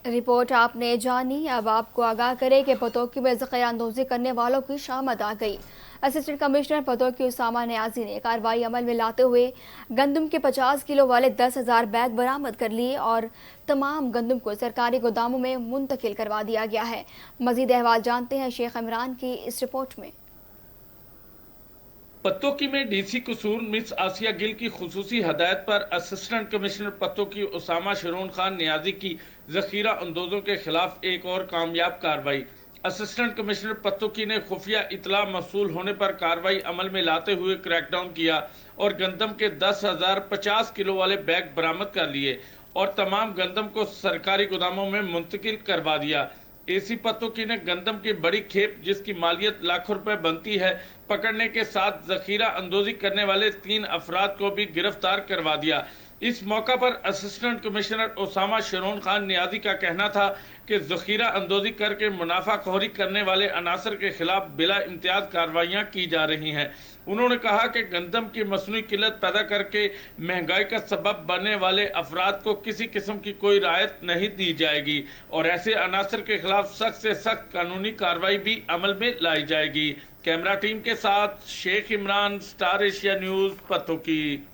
Report आपने जानी। अब आपको आगाह करे कि पतोकी में ज़ख़ीरा अंदोज़ी करने वालों की शामत आ गई। असिस्टेंट कमिश्नर पतोकी उसामा नियाज़ी ने कार्रवाई अमल में लाते हुए गंदम के 50 किलो वाले 10,000 बैग बरामद कर लिए और तमाम गंदम को सरकारी गोदामों में मुंतकिल करवा दिया गया है। मज़ीद अहवाल जानते हैं शेख इमरान की इस रिपोर्ट में। पत्तोकी में डीसी कसूर मिस आसिया गिल की खुसूसी हदायत पर असिस्टेंट कमिश्नर पत्तोकी उसामा शरून खान नियाजी की जखीरा अंदोजों के खिलाफ एक और कामयाब कार्रवाई। असिस्टेंट कमिश्नर पत्तोकी ने खुफिया इतला मौसूल होने पर कार्रवाई अमल में लाते हुए क्रैकडाउन किया और गंदम के 10,050 किलो वाले बैग बरामद कर लिए और तमाम गंदम को सरकारी गोदामों में मुंतकिल करवा दिया। एसी पत्तोकी ने गंदम की बड़ी खेप जिसकी मालियत लाखों रुपए बनती है पकड़ने के साथ जखीरा अंदोजी करने वाले 3 अफराद को भी गिरफ्तार करवा दिया। इस मौका पर असिस्टेंट कमिश्नर उसामा शरून खान नियाजी का कहना था कि जखीरा अंदोजी करके मुनाफाखोरी करने वाले अनासर के खिलाफ बिला इम्तियाज कार्रवाइयां की जा रही हैं। उन्होंने कहा कि गंदम की मसनूई किल्लत पैदा करके महंगाई का सबब बनने वाले अफराद को किसी किस्म की कोई राहत नहीं दी जाएगी और ऐसे अनासर के खिलाफ सख्त से सख्त कानूनी कार्रवाई भी अमल में लाई जाएगी। कैमरा टीम के साथ Sheikh Imran, Star Asia News, Pattoki.